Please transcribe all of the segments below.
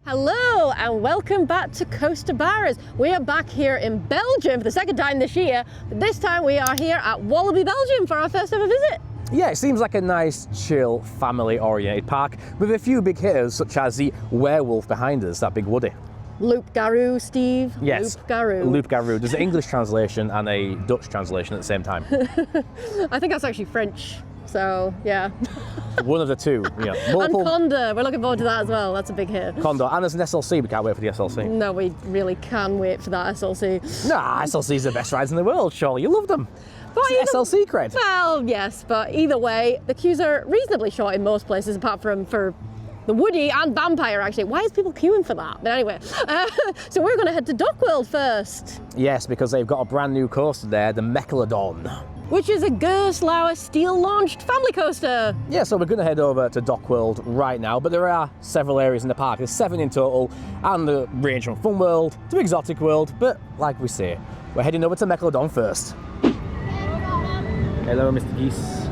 Hello and welcome back to Coaster Bars. We are back here in Belgium for the second time this year, but this time we are here at Walibi Belgium for our first ever visit. Yeah, it seems like a nice, chill, family-oriented park with a few big hitters such as the werewolf behind us, that big Woody. LOUP-GAROU, Steve. Yes, LOUP-GAROU. LOUP-GAROU. There's an English translation and a Dutch translation at the same time. I think that's actually French, so yeah. One of the two, yeah. And Kondaa, we're looking forward to that as well. That's a big hit. Kondaa, and there's an SLC, we can't wait for the SLC. No, we really can wait for that SLC. Nah, SLC's the best rides in the world, surely. You love them. It's SLC cred. Well, yes, but either way, the queues are reasonably short in most places, apart from for the Woody and Vampire, actually. Why is people queuing for that? But anyway, so we're going to head to Dock World first. Yes, because they've got a brand new coaster there, the Megalodon, which is a Gerstlauer steel-launched family coaster. Yeah, so we're going to head over to Dock World right now, but there are several areas in the park. There's 7 in total, and the range from Fun World to Exotic World, but like we say, we're heading over to Megalodon first. Hello, Mr. Geese.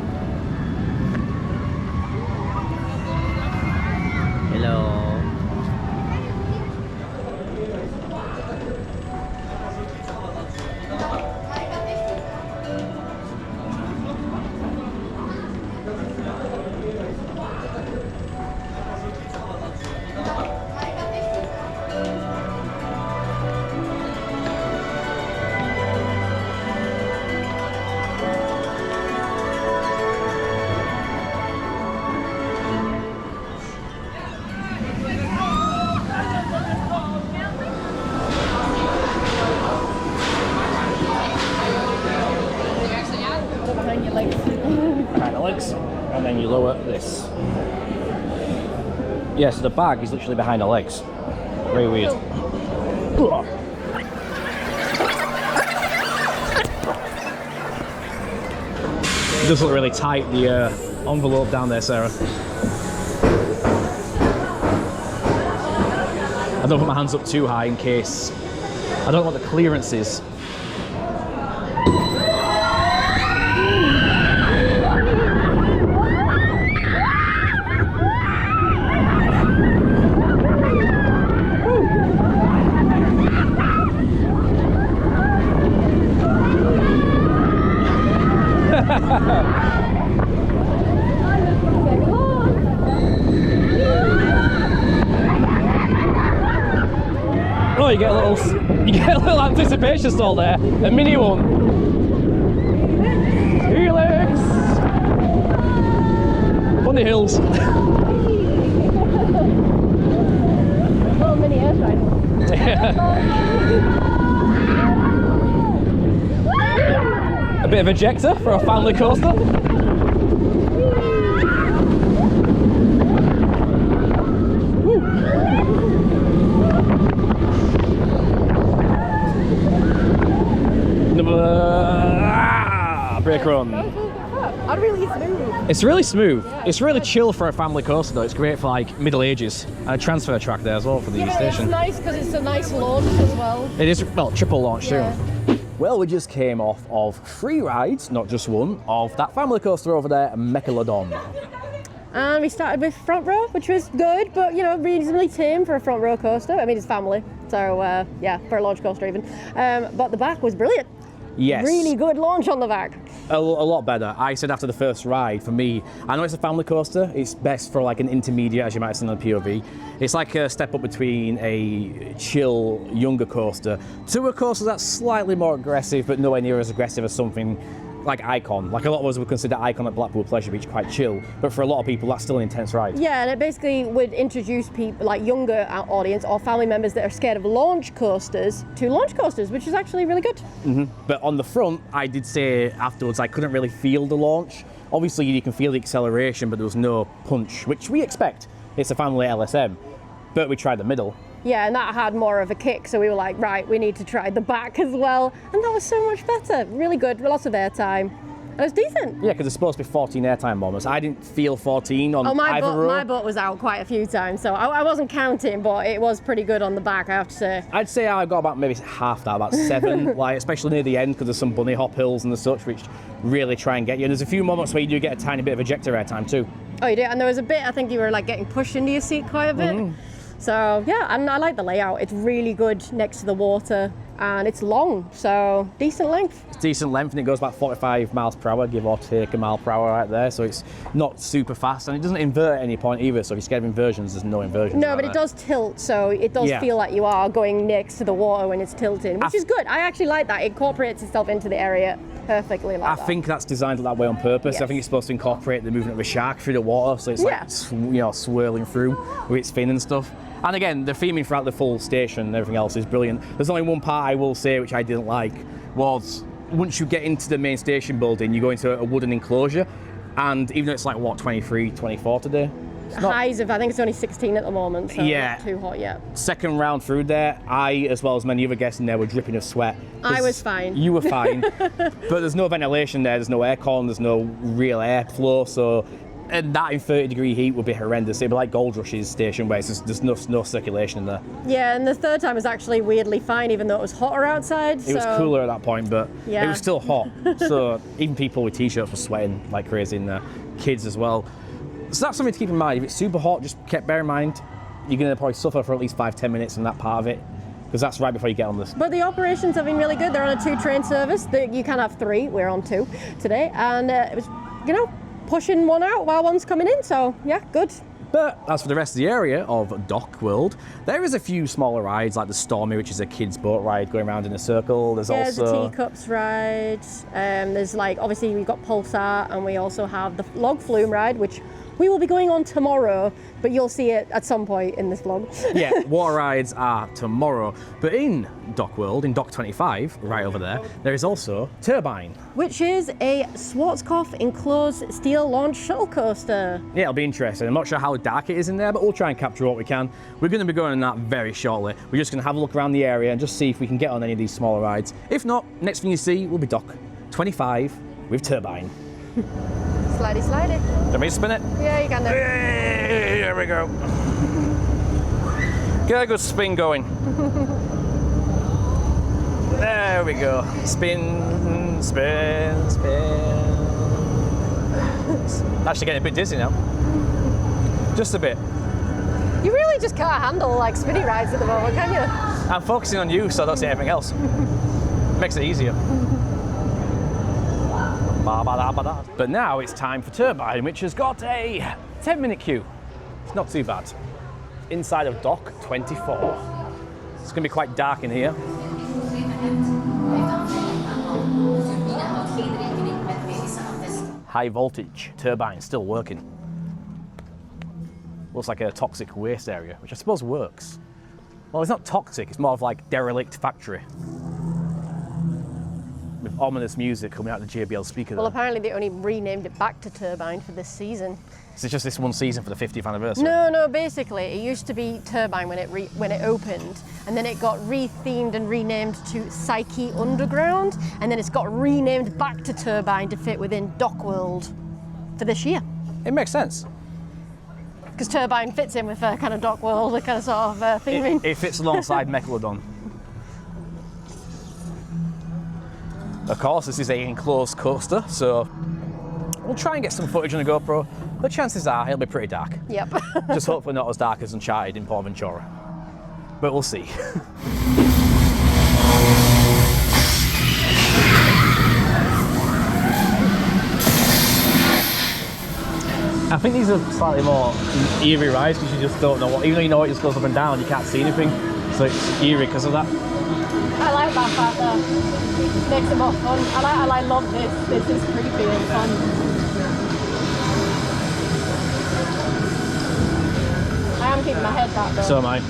Hello. And then you lower this. Yeah, so the bag is literally behind the legs. Very weird. It does look really tight, the envelope down there, Sarah. I don't put my hands up too high in case I don't know what the clearance is. Oh, you get a little anticipation stall there, a mini one. Helix! On the hills. Little mini Airtime. A bit of ejector for a family coaster. Brake run. I'm really smooth. It's really smooth. Yeah, it's really chill for a family coaster though. It's great for like middle ages. And a transfer track there as well for the station. It's nice because it's a nice launch as well. It is, well, triple launch Yeah. too. Well, we just came off of 3 rides, not just one, of that family coaster over there, Megalodon. And we started with front row, which was good, but you know, reasonably tame for a front row coaster. I mean, it's family, so yeah, for a launch coaster even. But the back was brilliant. Yes. Really good launch on the back. A lot better. I said after the first ride, for me, I know it's a family coaster, it's best for like an intermediate, as you might have seen on the POV. It's like a step up between a chill, younger coaster to a coaster that's slightly more aggressive, but nowhere near as aggressive as something like Icon. Like a lot of us would consider Icon at Blackpool Pleasure Beach quite chill, but for a lot of people that's still an intense ride. Yeah, and it basically would introduce people like younger audience or family members that are scared of launch coasters to launch coasters, which is actually really good. But on the front, I did say afterwards I couldn't really feel the launch. Obviously you can feel the acceleration, but there was no punch, which we expect. It's a family LSM, but we tried the middle. Yeah, and that had more of a kick, so we were like, right, we need to try the back as well. And that was so much better. Really good, lots of airtime. It was decent. Yeah, because there's supposed to be 14 airtime moments. I didn't feel 14 on either row. My butt was out quite a few times, so I wasn't counting, but it was pretty good on the back, I have to say. I'd say I got about maybe half that, about 7, like especially near the end, because there's some bunny hop hills and the such, which really try and get you. And there's a few moments where you do get a tiny bit of ejector airtime too. Oh, you did? And there was a bit, I think you were like getting pushed into your seat quite a bit. So yeah, and I like the layout. It's really good next to the water, and it's long, so decent length. It's decent length, and it goes about 45 miles per hour, give or take a mile per hour right there. So it's not super fast, and it doesn't invert at any point either. So if you're scared of inversions, there's no inversions. No, but it does tilt, so it does feel like you are going next to the water when it's tilting, which is good. I actually like that. It incorporates itself into the area perfectly like that. I think that's designed that way on purpose. Yes. I think it's supposed to incorporate the movement of a shark through the water, so it's like swirling through with its fin and stuff. And again, the theming throughout the full station and everything else is brilliant. There's only one part I will say which I didn't like, was once you get into the main station building, you go into a wooden enclosure, and even though it's like, what, 23, 24 today? Highs of, I think it's only 16 at the moment, so not too hot yet. Second round through there, I, as well as many other guests in there, were dripping of sweat. I was fine. You were fine. But there's no ventilation there, there's no aircon, there's no real airflow, so and that in 30-degree heat would be horrendous. It'd be like Gold Rush's station where there's no circulation in there. Yeah, and the third time was actually weirdly fine, even though it was hotter outside. It was cooler at that point, but it was still hot. So even people with t-shirts were sweating like crazy in there, kids as well. So that's something to keep in mind. If it's super hot, just bear in mind, you're going to probably suffer for at least 5-10 minutes in that part of it, because that's right before you get on this. But the operations have been really good. They're on a 2-train service. You can have 3. We're on 2 today, and it was, pushing one out while one's coming in. So yeah, good. But as for the rest of the area of Dock World, there is a few smaller rides like the Stormy, which is a kids' boat ride going around in a circle. There's also the Teacups ride. There's obviously we've got Pulsar, and we also have the Log Flume ride, which we will be going on tomorrow, but you'll see it at some point in this vlog. Yeah, water rides are tomorrow. But in Dock World, in Dock 25, right over there is also Turbine, which is a Schwarzkopf enclosed steel launch shuttle coaster. Yeah, it'll be interesting. I'm not sure how dark it is in there, but we'll try and capture what we can. We're going to be going on that very shortly. We're just going to have a look around the area and just see if we can get on any of these smaller rides. If not, next thing you see will be Dock 25 with Turbine. Slidey, slidey. Do you want me to spin it? Yeah, you can do. Hey, there we go. Get a good spin going. There we go. Spin, spin, spin. Actually getting a bit dizzy now. Just a bit. You really just can't handle spinny rides at the moment, can you? I'm focusing on you, so I don't see anything else. Makes it easier. But now it's time for Turbine, which has got a 10-minute queue. It's not too bad. Inside of Dock 24. It's going to be quite dark in here. High voltage turbine still working. Looks like a toxic waste area, which I suppose works. Well, it's not toxic, it's more of like derelict factory. With ominous music coming out of the JBL speaker. Well, apparently they only renamed it back to Turbine for this season. Is it just this one season for the 50th anniversary? No, basically it used to be Turbine when it opened, and then it got re-themed and renamed to Psyche Underground, and then it's got renamed back to Turbine to fit within Dock World for this year. It makes sense. Because Turbine fits in with kind of Dock World, the kind of sort of theming. It fits alongside Megalodon. Of course, this is an enclosed coaster, so we'll try and get some footage on the GoPro. The chances are it'll be pretty dark. Yep. Just hopefully not as dark as Uncharted in Port Ventura. But we'll see. I think these are slightly more eerie rides because you just don't know what, even though you know it just goes up and down, you can't see anything. So it's eerie because of that. I like that part though. Makes it more fun. I love this. This is creepy and fun. I am keeping my head back though. So am I.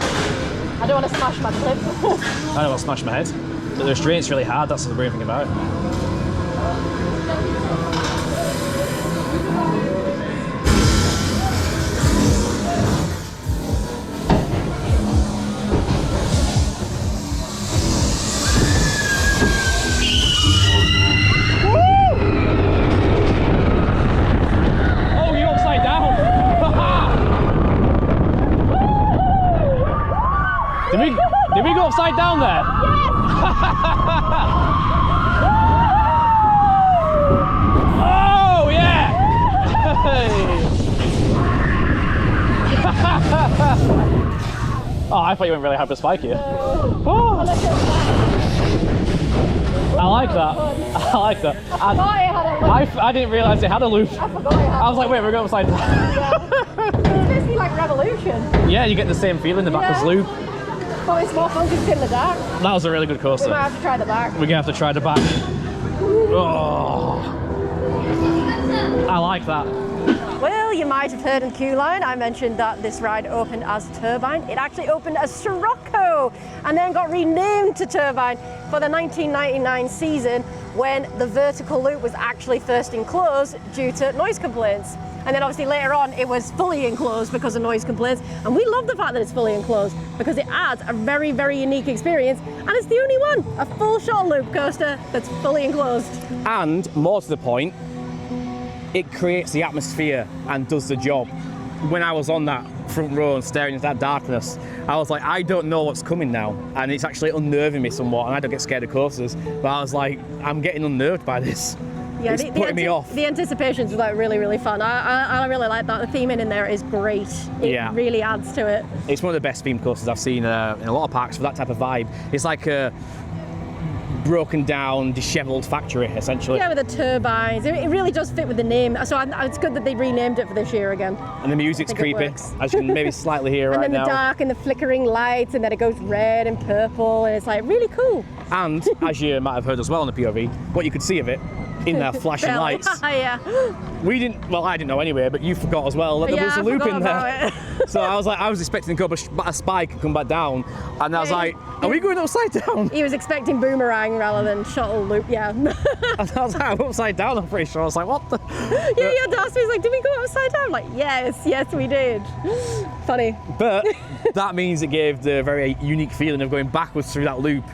I don't want to smash my clip. I don't want to smash my head. But the restraint's really hard, that's the weird thing about it. Did we go upside down there? Oh yeah! Oh, I thought you went really hard to spike here. Oh. I like that. I like that. I didn't realise it had a loop. I forgot it had I was like, wait, we're going upside down. Yeah. It's basically like Revolution. Yeah, you get the same feeling the backwards loop. But it's more fun because it's in the dark. That was a really good coaster. We might have to try the back. We're gonna have to try the back. Oh, I like that. Well, you might have heard in Q-Line, I mentioned that this ride opened as Turbine. It actually opened as Sirocco and then got renamed to Turbine for the 1999 season when the vertical loop was actually first enclosed due to noise complaints. And then obviously later on it was fully enclosed because of noise complaints. And we love the fact that it's fully enclosed because it adds a very, very unique experience. And it's the only one, a full shuttle loop coaster that's fully enclosed. And more to the point, it creates the atmosphere and does the job. When I was on that front row and staring into that darkness, I was like, I don't know what's coming now. And it's actually unnerving me somewhat, and I don't get scared of coasters, but I was like, I'm getting unnerved by this. Yeah, it's putting me off. The anticipation's like really, really fun. I really like that. The theming in there is great. It really adds to it. It's one of the best themed coasters I've seen in a lot of parks for that type of vibe. It's like a broken down, dishevelled factory, essentially. Yeah, with the turbines. It really does fit with the name. So it's good that they renamed it for this year again. And the music's creepy, as you can maybe slightly hear right now. And then the dark and the flickering lights, and then it goes red and purple, and it's like really cool. And as you might have heard as well on the POV, what you could see of it in their flashing lights. Yeah. We didn't, well, I didn't know anyway, but you forgot as well that there was a loop in there. So I was expecting to go a spike and come back down, and I was like, are we going upside down? He was expecting boomerang rather than shuttle loop, yeah. And I was like, I'm upside down, I'm pretty sure. I was like, what the? Yeah, Darcy was like, did we go upside down? I'm like, yes, we did. Funny. But that means it gave the very unique feeling of going backwards through that loop,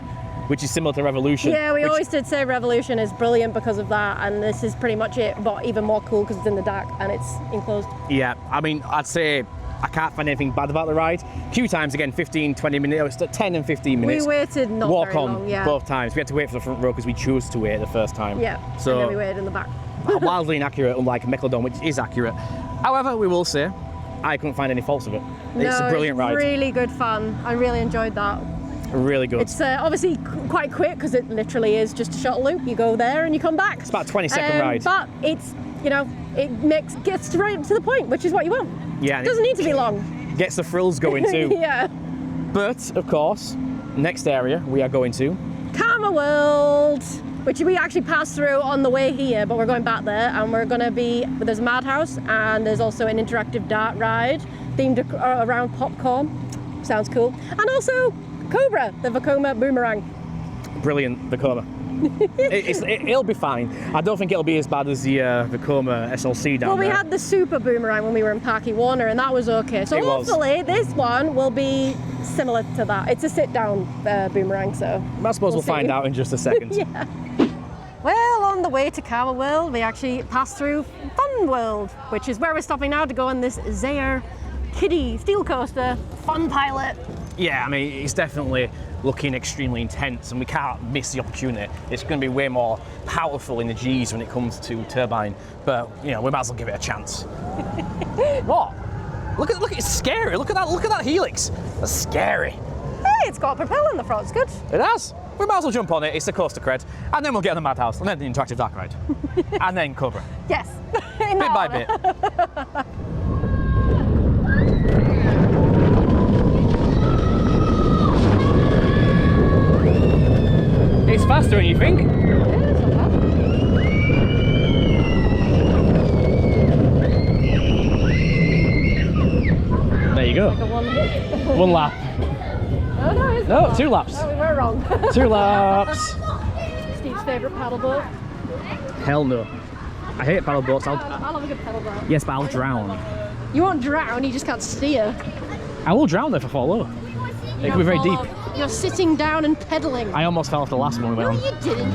which is similar to Revolution. Yeah, we always did say Revolution is brilliant because of that, and this is pretty much it, but even more cool because it's in the dark and it's enclosed. Yeah, I mean, I'd say I can't find anything bad about the ride. Queue times, again, 15, 20 minutes, 10 and 15 minutes. We waited not Walk very on long, yeah. both times. We had to wait for the front row because we chose to wait the first time. Yeah, so and then we waited in the back. Wildly inaccurate, unlike Megalodon, which is accurate. However, we will say, I couldn't find any faults of it. It's a brilliant ride. Really good fun. I really enjoyed that. Really good. It's obviously quite quick because it literally is just a shuttle loop. You go there and you come back. It's about a 20-second ride. But it's, it gets right to the point, which is what you want. Yeah. It doesn't need to be long. Gets the thrills going too. Yeah. But, of course, next area we are going to Karma World, which we actually passed through on the way here, but we're going back there, and we're going to be, there's a madhouse, and there's also an interactive dart ride themed around popcorn. Sounds cool. And also Cobra, the Vekoma boomerang. Brilliant, Vekoma. It'll be fine. I don't think it'll be as bad as the Vekoma SLC down there. Well, we had the super boomerang when we were in Parky Warner, and that was okay. So hopefully this one will be similar to that. It's a sit-down boomerang, so I suppose we'll find out in just a second. Yeah. Well, on the way to Karma World, we actually passed through Fun World, which is where we're stopping now to go on this Zaire kiddie steel coaster, Fun Pilot. Yeah, I mean, it's definitely looking extremely intense, and we can't miss the opportunity. It's going to be way more powerful in the G's when it comes to Turbine, but we might as well give it a chance. What? Look at it's scary. Look at that helix. That's scary. Hey, it's got a propeller in the front. It's good. It has. We might as well jump on it. It's the coaster cred, and then we'll get on the madhouse, and then the interactive dark ride, and then Cobra. Yes. Bit by bit. It's faster than you think. Yeah, it's not bad. There you go. Like a One lap. Oh, no, it's No, not. 2 laps. No, we were wrong. 2 laps. Steve's favourite paddle boat. Hell no. I hate paddle boats. I love a good paddle boat. Yes, but I'll drown. You won't drown, you just can't steer. I will drown if I fall over. It could be very deep. You're sitting down and pedalling. I almost fell off the last one we No, went on. you didn't.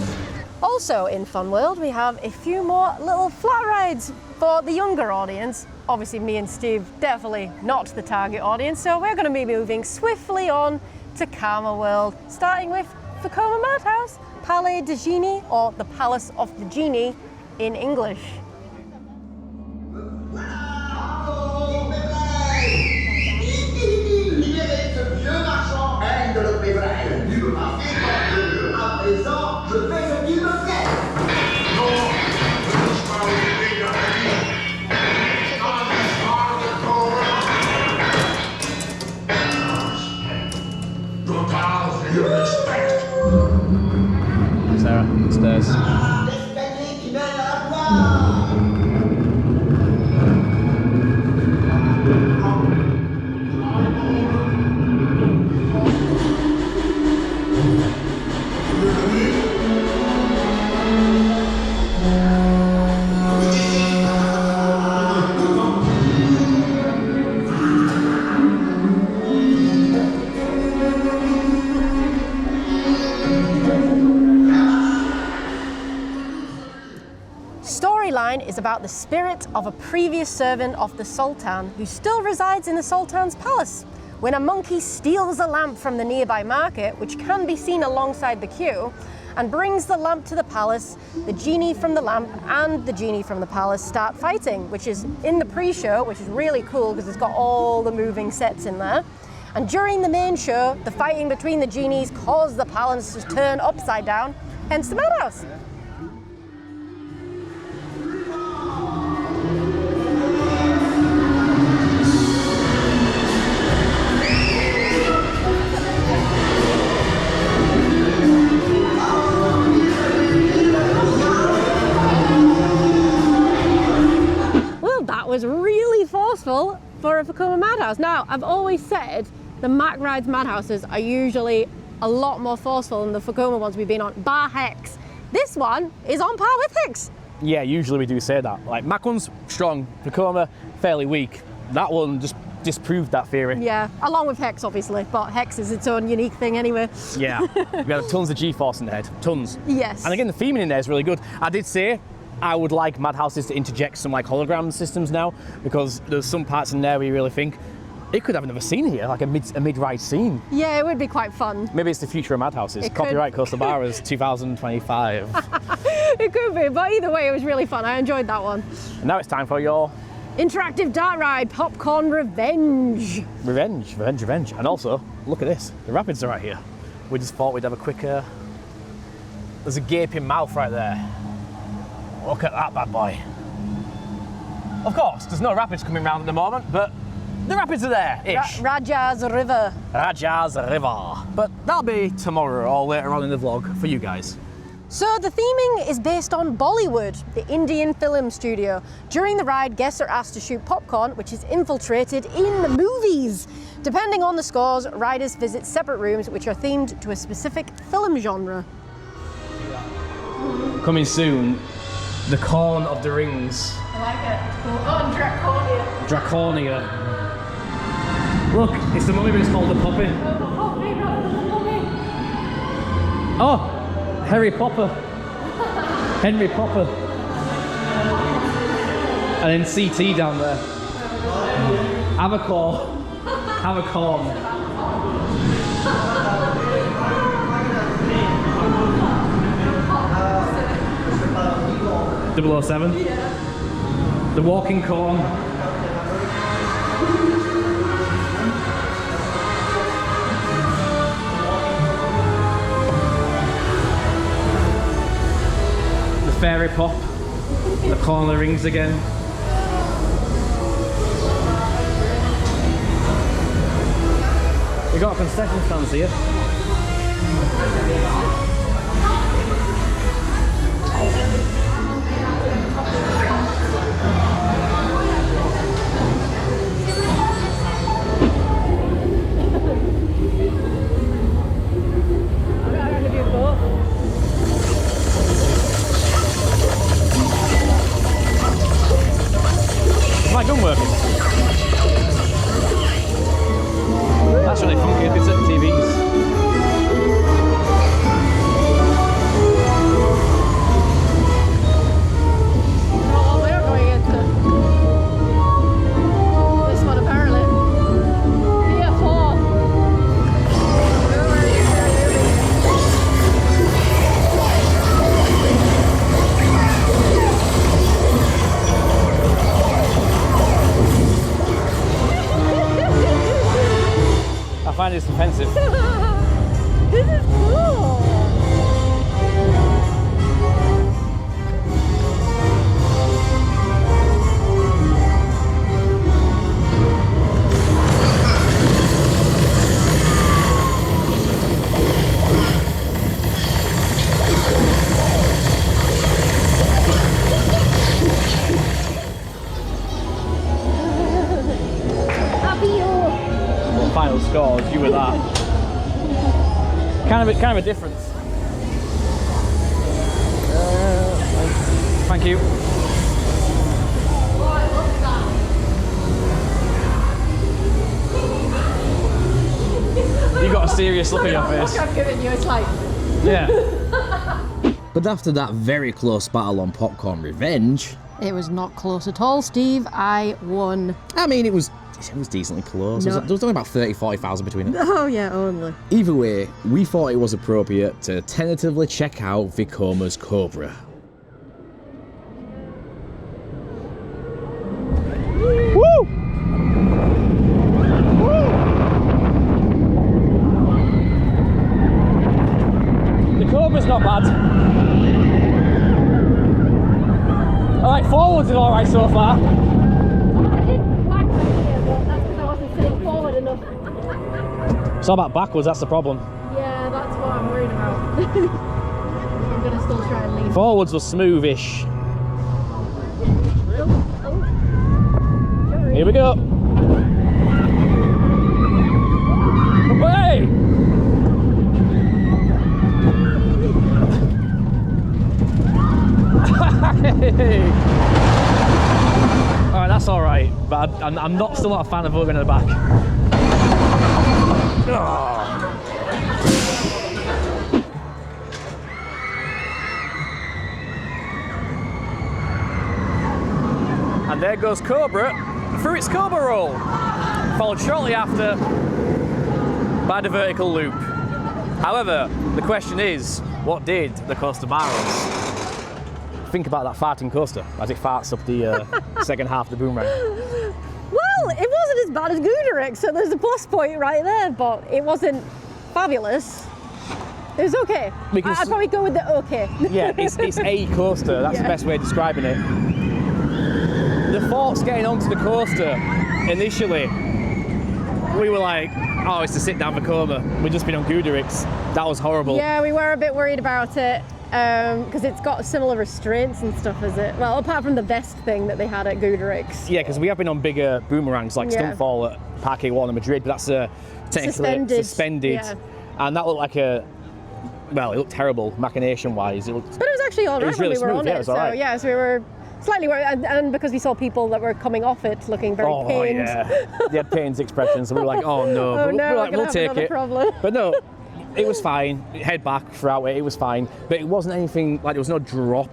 Also in Fun World, we have a few more little flat rides for the younger audience. Obviously, me and Steve, definitely not the target audience, so we're going to be moving swiftly on to Karma World, starting with Vekoma Madhouse, Palais de Genie, or the Palace of the Genie in English. stairs. Storyline is about the spirit of a previous servant of the Sultan who still resides in the Sultan's palace. When a monkey steals a lamp from the nearby market, which can be seen alongside the queue, and brings the lamp to the palace, the genie from the lamp and the genie from the palace start fighting, which is in the pre-show, which is really cool because it's got all the moving sets in there. And during the main show, the fighting between the genies caused the palace to turn upside down, hence the madhouse. Was really forceful for a Vekoma Madhouse. Now, I've always said the Mack Rides Madhouses are usually a lot more forceful than the Vekoma ones we've been on, bar Hex. This one is on par with Hex. Yeah, usually we do say that. Like, Mack one's strong, Vekoma fairly weak. That one just disproved that theory. Yeah, along with Hex, obviously, but Hex is its own unique thing anyway. Yeah, we have tons of G-force in the head, tons. Yes. And again, the theming in there is really good. I did say I would like Madhouses to interject some like hologram systems now, because there's some parts in there where you really think it could have another scene here, like a mid-ride scene. Yeah, it would be quite fun. Maybe it's the future of Madhouses. It Copyright Costa Barras 2025. It could be, but either way, it was really fun. I enjoyed that one. And now it's time for your interactive dart ride, Popcorn Revenge. Revenge. And also, look at this. The rapids are right here. We just thought we'd have a quick. There's a gaping mouth right there. Look at that bad boy. Of course, there's no rapids coming around at the moment, but the rapids are there-ish. Raja's River. Raja's River. But that'll be tomorrow or later on in the vlog for you guys. So the theming is based on Bollywood, the Indian film studio. During the ride, guests are asked to shoot popcorn, which is infiltrated in movies. Depending on the scores, riders visit separate rooms which are themed to a specific film genre. Coming soon, the Corn of the Rings. I like it. It's cool. Oh, and Draconia. Draconia. Look, it's the mummy, but it's called the puppy. Oh, Harry Popper. Henry Popper. And then CT down there. Avacor. 007. Yeah. The walking corn. The fairy pop. The corn of the rings again. We got a concession stand here. My gun working? That's really funky, it's at the TVs. Oh, we're going into this one apparently. Here, 4. I find it's offensive. This is cool. Kind of a difference. Thank you. You got a serious look on your face. Look I'm giving you, it's like... Yeah. But after that very close battle on Popcorn Revenge... It was not close at all, Steve. I won. I mean, it was decently close. No. There was only about 30,000-40,000 between it. Oh yeah, only. Either way, we thought it was appropriate to tentatively check out Vekoma's Cobra. Woo! The Cobra's not bad. Alright, forwards is alright so far. I didn't whack my ear, but that's because I wasn't sitting forward enough. It's all about backwards, that's the problem. Yeah, that's what I'm worried about. I'm gonna still try and lean. Forwards was smoothish. Here we go. Hey! Alright, that's alright, but I'm still not a fan of going in the back. Oh. And there goes Cobra through its Cobra roll, followed shortly after by the vertical loop. However, the question is, what did the coaster barrels think about that farting coaster as it farts up the second half of the boomerang? Well, it wasn't as bad as Gooderick, so there's a plus point right there, but it wasn't fabulous. It was okay. I'd probably go with the okay. Yeah, it's a coaster, that's the best way of describing it. The thoughts getting onto the coaster, initially, we were like, oh, it's a sit-down Vekoma. We've just been on Gooderick's. That was horrible. Yeah, we were a bit worried about it. Because it's got similar restraints and stuff as it. Well, apart from the vest thing that they had at Gooderick's. Yeah, because we have been on bigger boomerangs like Stuntfall at Parque A1 in Madrid, but that's technically suspended. Yeah. And that looked like it looked terrible machination-wise. But it was actually all right when we were on it. So yeah, so we were slightly worried, and because we saw people that were coming off it looking very pained. Yeah, they had pains expressions, so we were like, oh no. Oh no, we're like, we'll take it. Problem. But no. It was fine, head back throughout it was fine, but it wasn't anything, like there was no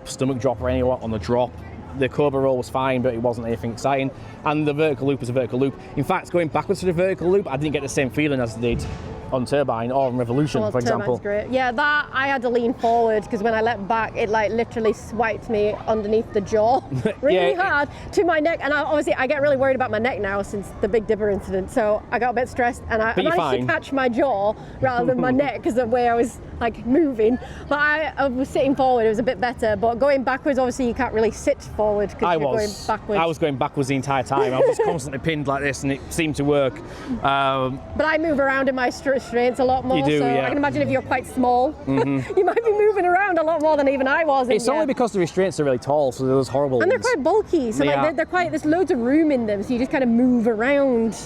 stomach drop or anything on the drop. The Cobra roll was fine, but it wasn't anything exciting. And the vertical loop was a vertical loop. In fact, going backwards to the vertical loop, I didn't get the same feeling as I did on Turbine or on Revolution, for example. Great. Yeah, that I had to lean forward because when I leapt back, it like literally swiped me underneath the jaw really hard to my neck. And obviously, I get really worried about my neck now since the Big Dipper incident. So I got a bit stressed, and I managed to catch my jaw rather than my neck because of the way I was like moving. But I was sitting forward; it was a bit better. But going backwards, obviously, you can't really sit forward because you're going backwards. I was going backwards the entire time. I was just constantly pinned like this, and it seemed to work. But I move around in my restraints a lot more. You do, so yeah. I can imagine if you're quite small, you might be moving around a lot more than even I was. It's only because the restraints are really tall, so those horrible. And they're quite bulky, so they're quite. There's loads of room in them, so you just kind of move around.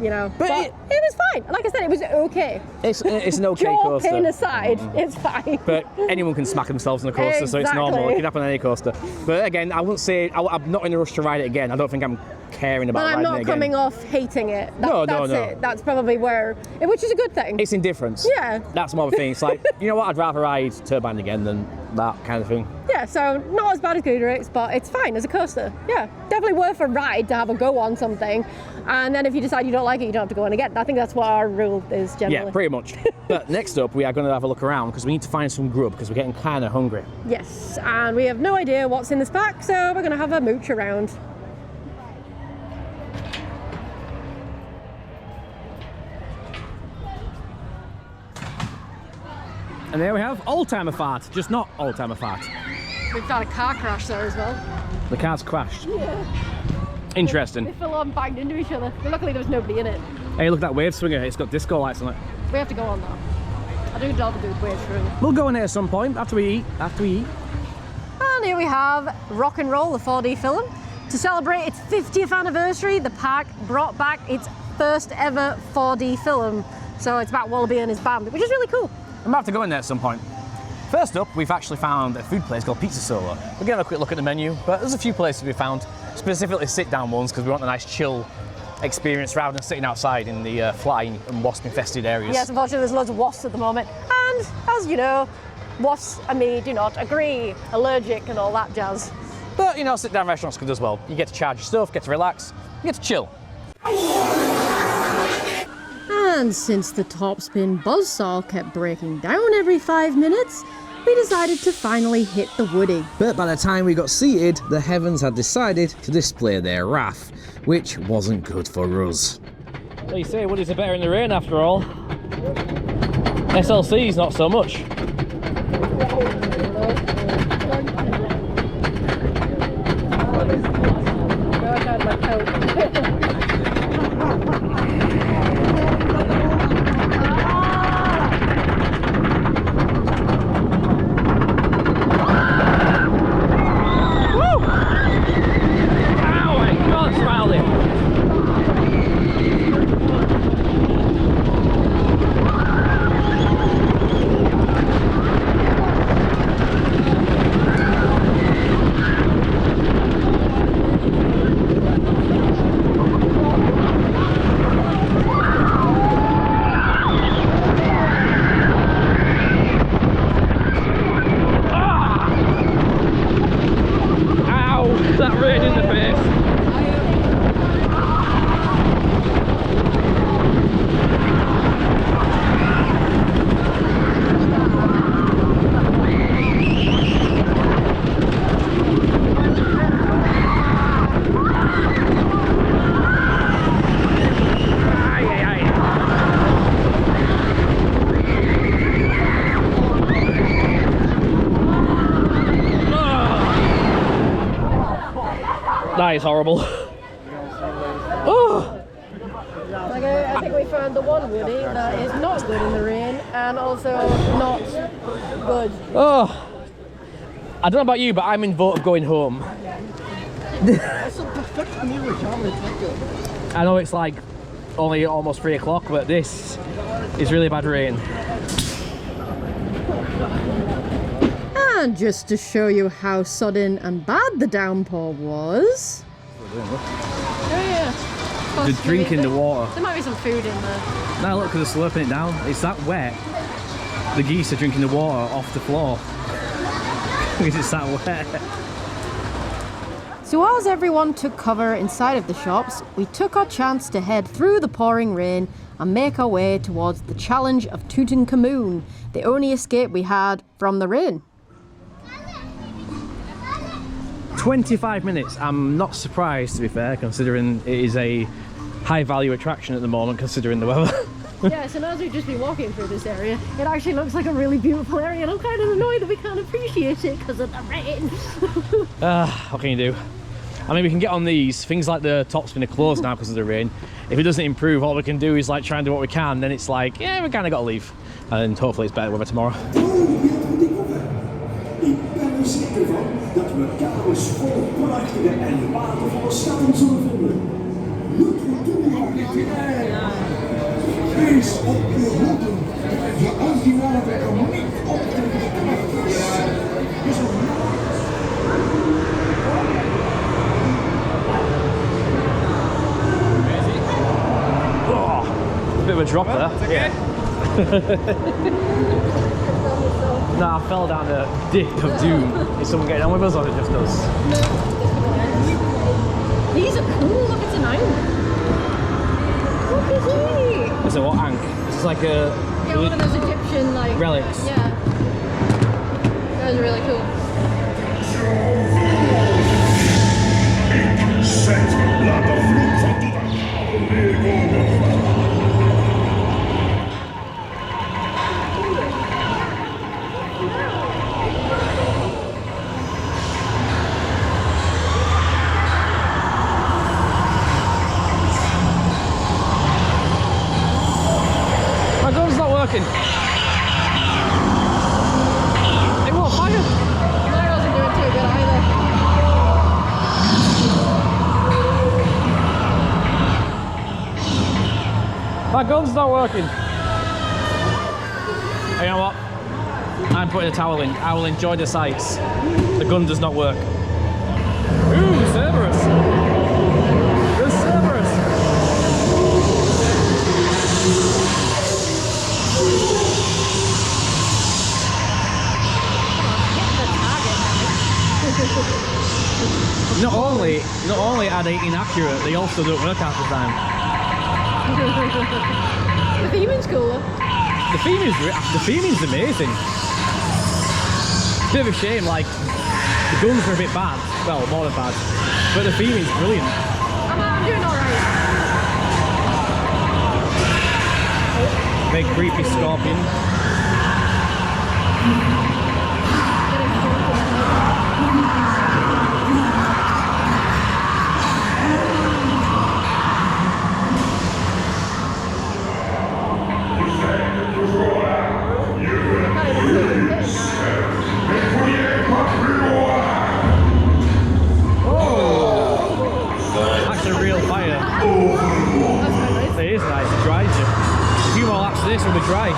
You know, but it was fine. Like I said, it was okay. It's an okay jaw coaster. Pain aside, it's fine. But anyone can smack themselves on a coaster, so it's normal. It can happen on any coaster. But again, I wouldn't say I'm not in a rush to ride it again. I don't think I'm caring about riding it again. I'm not coming off hating it. No. That's probably which is a good thing. It's indifference. Yeah. That's more of a thing. It's like, you know what? I'd rather ride Turbine again than that kind of thing. Yeah, so not as bad as Gooderick's, but it's fine as a coaster. Yeah, definitely worth a ride to have a go on something. And then if you decide you don't like it, you don't have to go on again. I think that's what our rule is generally. Yeah, pretty much. But next up, we are going to have a look around because we need to find some grub because we're getting kind of hungry. Yes, and we have no idea what's in this pack, so we're going to have a mooch around. And there we have Oldtimer Fart, just not Oldtimer Fart. We've had a car crash there as well. The car's crashed. Yeah. Interesting. They full on banged into each other. But luckily there was nobody in it. Hey, look at that wave swinger. It's got disco lights on it. We have to go on that. I do love a good wave swinger. We'll go on it at some point after we eat. And here we have Rock and Roll, the 4D film. To celebrate its 50th anniversary, the park brought back its first ever 4D film. So it's about Walibi and his band, which is really cool. I might have to go in there at some point. First up, we've actually found a food place called Pizza Solo. We're going to have a quick look at the menu, but there's a few places we found, specifically sit-down ones, because we want a nice chill experience rather than sitting outside in the fly and wasp-infested areas. Yes, unfortunately there's loads of wasps at the moment. And, as you know, wasps and me do not agree. Allergic and all that jazz. But, you know, sit-down restaurants good as well. You get to charge your stuff, get to relax, you get to chill. And since the topspin buzzsaw kept breaking down every 5 minutes, we decided to finally hit the Woody. But by the time we got seated, the heavens had decided to display their wrath, which wasn't good for us. Well, you say Woodies are better in the rain after all. SLC's not so much. That is horrible. Oh. Like I think we found the one Woody that is not good in the rain and also not good. Oh. I don't know about you, but I'm in vote of going home. I know it's like only almost 3 o'clock, but this is really bad rain. And just to show you how sudden and bad the downpour was. Oh yeah. They're drinking the water. There might be some food in there. Now look, because they're slurping it down. It's that wet. The geese are drinking the water off the floor. Because it's that wet. So as everyone took cover inside of the shops, we took our chance to head through the pouring rain and make our way towards the challenge of Tutankhamun, the only escape we had from the rain. 25 minutes. I'm not surprised, to be fair, considering it is a high value attraction at the moment, considering the weather. Yeah, so as we've just been walking through this area, it actually looks like a really beautiful area, and I'm kind of annoyed that we can't appreciate it because of the rain. What can you do? I mean, we can get on these. Things like the top spin are closed now because of the rain. If it doesn't improve, all we can do is like try and do what we can. Then it's like, yeah, we kind of got to leave. And hopefully it's better weather tomorrow. Zeker van dat we kamers vol prachtige en watervolle staden zullen vinden. Wees op je hoede. Je anti-water kan niet op de krachtjes. Oh, a bit of a drop there. Okay. No, I fell down the dip of doom. Is someone getting on with us or it just us? These are cool, look, it's an ank. Look at he! It's a what ank? It's like a... Yeah, one of those Egyptian, like... relics. Yeah. Those are really cool. Zet, laat de vloek van Tutankhamun neerkomen. My gun's not working. It won't fire. Mine wasn't doing too good either. My gun's not working. You know what? I'm putting a towel in. I will enjoy the sights. The gun does not work. Ooh, Cerberus! There's Cerberus! Not only are they inaccurate, they also don't work half the time. The theming's cooler. The theming's amazing. It's a bit of a shame, like, the guns are a bit bad. Well, more than bad. But the theming's brilliant. I'm doing alright. Big creepy scorpion. That's a real fire. It is nice, it dries you. A few more laps of this will be dry.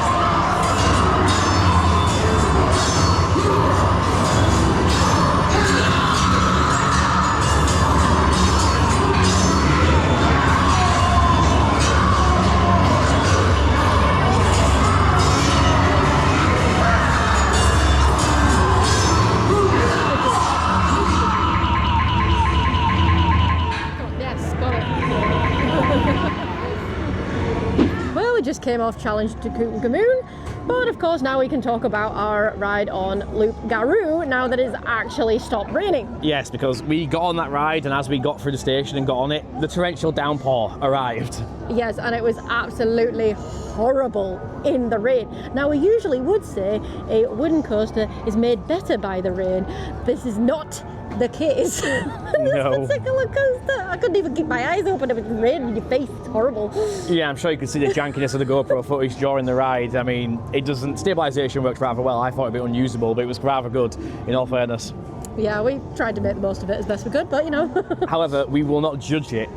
Just came off Challenge to Tutankhamun, but of course now we can talk about our ride on LOUP-GAROU now that it's actually stopped raining. Yes, because we got on that ride, and as we got through the station and got on it, the torrential downpour arrived. Yes, and it was absolutely horrible in the rain. Now we usually would say a wooden coaster is made better by the rain. This is not the case. No. This particular coaster, I couldn't even keep my eyes open. It was raining in your face. It's horrible. Yeah, I'm sure you could see the jankiness of the GoPro footage during the ride. I mean, it doesn't. Stabilisation works rather well. I thought it'd be unusable, but it was rather good, in all fairness. Yeah, we tried to make the most of it as best we could, but you know. However, we will not judge it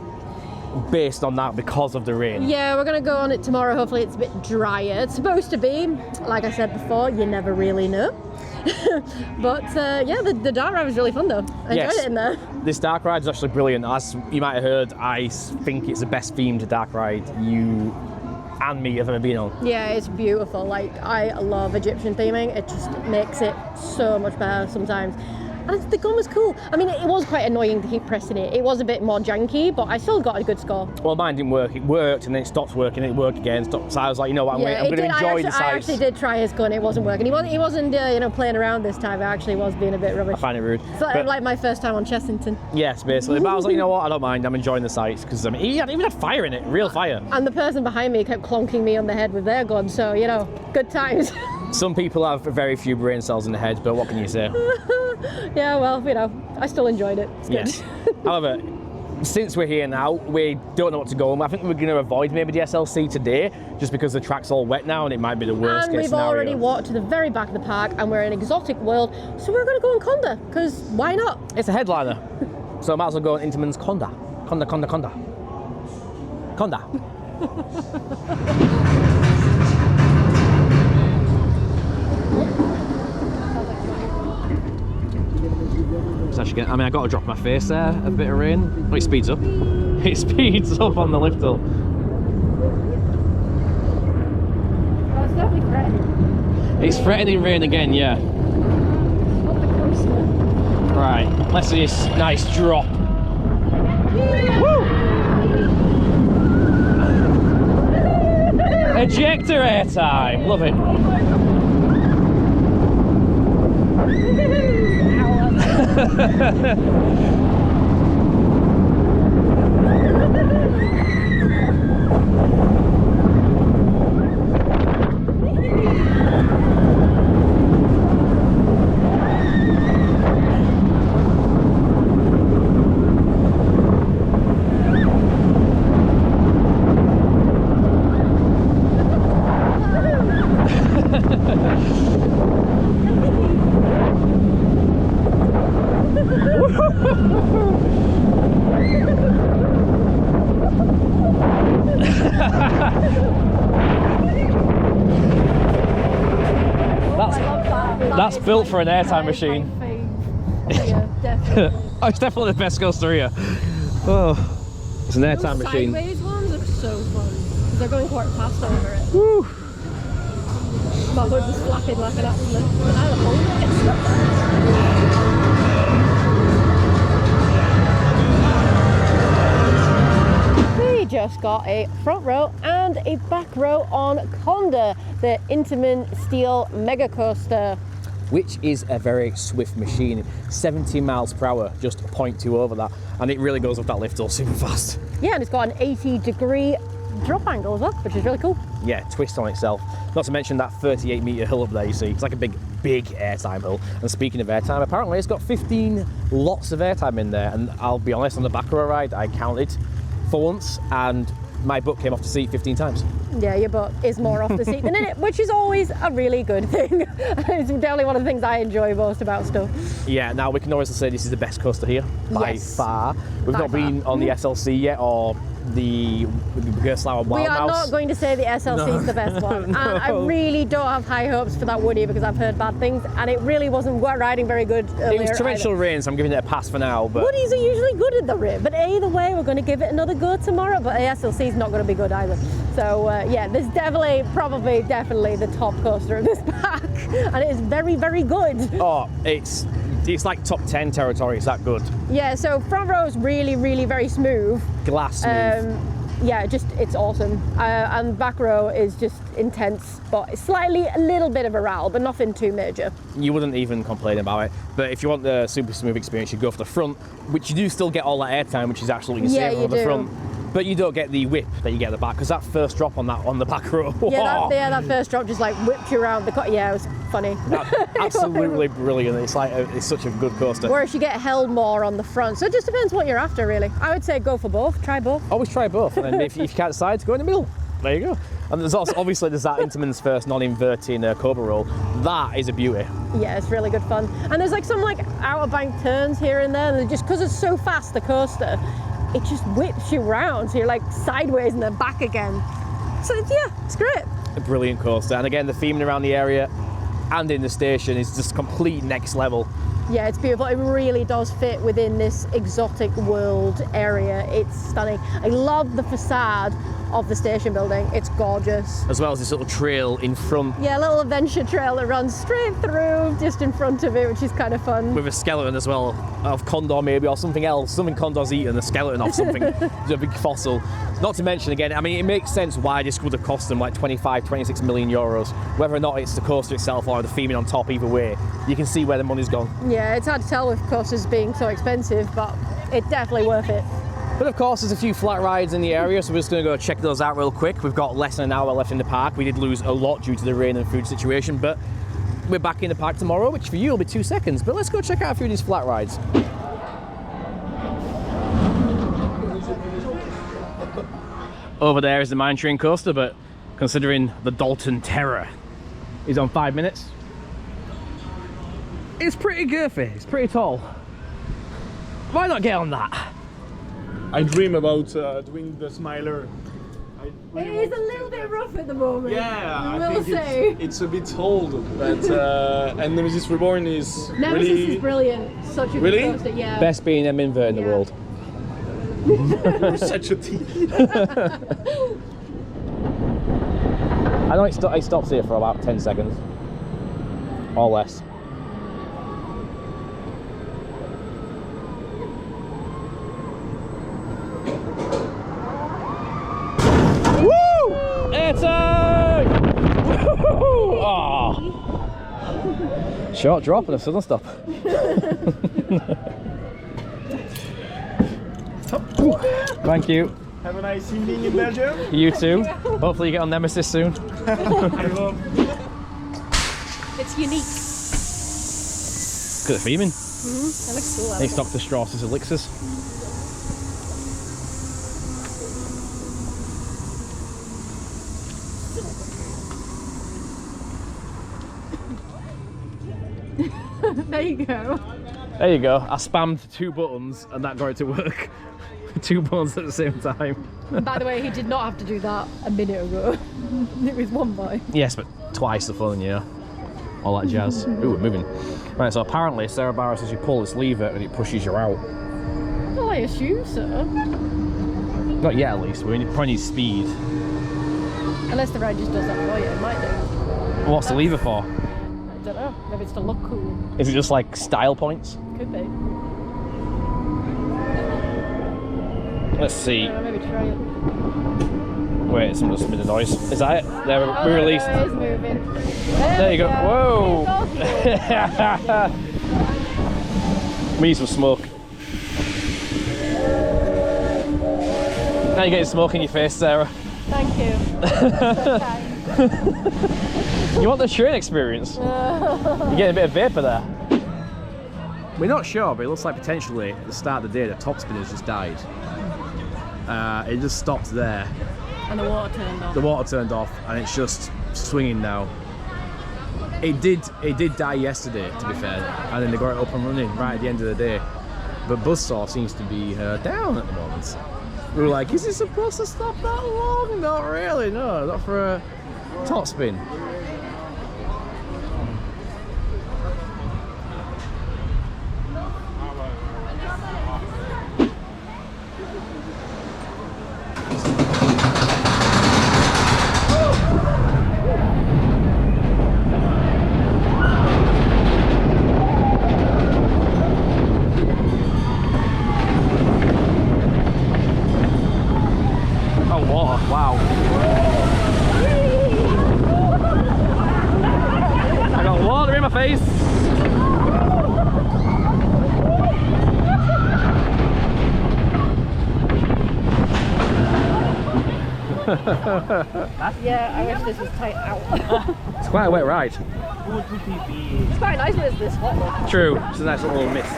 based on that because of the rain. Yeah, we're going to go on it tomorrow. Hopefully it's a bit drier. It's supposed to be. Like I said before, you never really know. But yeah, the dark ride was really fun though. I enjoyed it in there. This dark ride is actually brilliant. As you might have heard, I think it's the best themed dark ride you and me have ever been on. Yeah, it's beautiful. Like, I love Egyptian theming. It just makes it so much better sometimes. And the gun was cool. I mean, it was quite annoying to keep pressing it. It was a bit more janky, but I still got a good score. Well, mine didn't work. It worked, and then it stopped working, and it worked again. Stopped. So I was like, you know what, I'm going to enjoy the sights. I actually did try his gun. It wasn't working. He wasn't you know, playing around this time. It actually was being a bit rubbish. I find it rude. It's like my first time on Chessington. Yes, basically. But I was like, you know what, I don't mind. I'm enjoying the sights, because I mean, he even had fire in it, real fire. And the person behind me kept clonking me on the head with their gun, so, you know, good times. Some people have very few brain cells in the head, but what can you say? Yeah, well, you know, I still enjoyed it. It's good. Yes. However, since we're here now, we don't know what to go on. I think we're going to avoid maybe the SLC today, just because the track's all wet now and it might be the worst case scenario. And we've already walked to the very back of the park and we're in Exotic World, so we're going to go on Kondaa, because why not? It's a headliner, so I might as well go on Intamin's Kondaa. Kondaa. I mean, I got to drop my face there, a bit of rain. Oh, it speeds up. It speeds up on the lift hill. Oh, it's definitely threatening. It's threatening rain again, yeah. Right, let's see this nice drop. Woo! Ejector airtime, love it. That's built for an Airtime machine. Yeah, definitely. Oh, it's definitely the best coaster here. Oh, it's an Airtime machine. Sideways ones are so fun. They're going quite fast over it. Woo. My hood was flapping like an absolute. I We just got a front row and a back row on Kondaa, the Intamin Steel Mega Coaster. Which is a very swift machine, 70 miles per hour, just 0.2 over that, and it really goes up that lift all super fast. Yeah, and it's got an 80-degree drop angle as well, which is really cool. Yeah, twist on itself. Not to mention that 38-metre hill up there you see. It's like a big Airtime hill. And speaking of Airtime, apparently it's got 15 lots of Airtime in there, and I'll be honest, on the back row ride, I counted for once, and my butt came off the seat 15 times. Yeah, your butt is more off the seat than in it, which is always a really good thing. It's definitely one of the things I enjoy most about stuff. Yeah, now we can always say this is the best coaster here, by far. We've not been on the SLC yet, or the Gerstlauer Wild We are Mouse. not going to say the SLC is the best one. And I really don't have high hopes for that Woody because I've heard bad things, and it really wasn't riding very good earlier. It was torrential rain, so I'm giving it a pass for now. But Woodies are usually good in the rain, but either way, we're going to give it another go tomorrow. But the SLC is not going to be good either. So yeah, there's definitely the top coaster of this pack, and it is very, very good. Oh, it's like top 10 territory. It's that good. Yeah. So front row is really, really very smooth. Glass smooth. Yeah, it's awesome. And back row is just intense, but it's a little bit of a rattle, but nothing too major. You wouldn't even complain about it. But if you want the super smooth experience, you go for the front, which you do still get all that Airtime, which is absolutely insane on the front. But you don't get the whip that you get at the back, because that first drop on the back row. Yeah, that first drop just like whipped you around the yeah, it was funny. Absolutely brilliant. It's like it's such a good coaster. Whereas you get held more on the front, so it just depends what you're after, really. I would say go for both. Try both. Always try both, and then if you can't decide, to go in the middle. There you go. And there's also obviously that Intamin's first non-inverting Cobra roll. That is a beauty. Yeah, it's really good fun. And there's like some outer bank turns here and there, and just because it's so fast, the coaster, it just whips you around, so you're like sideways and then back again. So it's great. A brilliant coaster, and again the theming around the area and in the station is just complete next level. Yeah, it's beautiful. It really does fit within this exotic world area. It's stunning. I love the facade of the station building. It's gorgeous. As well as this little trail in front. Yeah, a little adventure trail that runs straight through just in front of it, which is kind of fun. With a skeleton as well, of Kondaa maybe, or something else. Something Kondaa's eaten, a skeleton of something. It's a big fossil. Not to mention, again, I mean, it makes sense why this would have cost them like 25, 26 million euros. Whether or not it's the coaster itself or the theming on top, either way, you can see where the money's gone. Yeah, it's hard to tell with coasters being so expensive, but it's definitely worth it. But of course, there's a few flat rides in the area, so we're just going to go check those out real quick. We've got less than an hour left in the park. We did lose a lot due to the rain and food situation, but we're back in the park tomorrow, which for you will be 2 seconds. But let's go check out a few of these flat rides. Over there is the Mine Train coaster, but considering the Dalton Terror is on 5 minutes, it's pretty girthy, it's pretty tall. Why not get on that? I dream about doing the Smiler. It is a little bit rough at the moment. Yeah, I I will think say. it's a bit old, but and Nemesis Reborn is Nemesis really is brilliant. Such a Really? good coaster, yeah. Best being an invert in the Yeah. world. such a team. I know it stops here for about 10 seconds or less. Woo! Airtime! Woo! Oh. Short drop and a sudden stop. Thank you. Have a nice evening in Belgium. You too. Hopefully you get on Nemesis soon. It's unique. Look at the theming. That looks cool. It's Dr. Strauss's elixirs. There you go. There you go. I spammed 2 buttons and that got it to work. 2 buttons at the same time. And by the way, he did not have to do that a minute ago. It was one boy. Yes, but twice the fun, yeah. all that jazz. Ooh, we're moving. Right, so apparently Sarah Barrow says you pull this lever and it pushes you out. Well, I assume so. Not yet, at least. We probably need speed. Unless the ride just does that for you, it might do. What's the lever for? I don't know. Maybe it's to look cool. Is it just like style points? Could be. Let's see. Maybe try it. Wait, someone just made a noise. Is that it? There, we released. It is moving. There you go. Whoa! We need some smoke. Now you're getting smoke in your face, Sarah. Thank you. You want the train experience? You're getting a bit of vapour there. We're not sure, but it looks like potentially at the start of the day the top spinner's just died. It just stopped there. And the water turned off. The water turned off, and it's just swinging now. It did die yesterday, to be fair, and then they got it up and running right at the end of the day. But Buzzsaw seems to be down at the moment. We were like, is it supposed to stop that long? Not really, no, not for a top spin. Wow. I got water in my face. Yeah, I wish this was tight out. It's quite a wet ride. It's quite nice when it's this hot though. True, it's a nice little mist.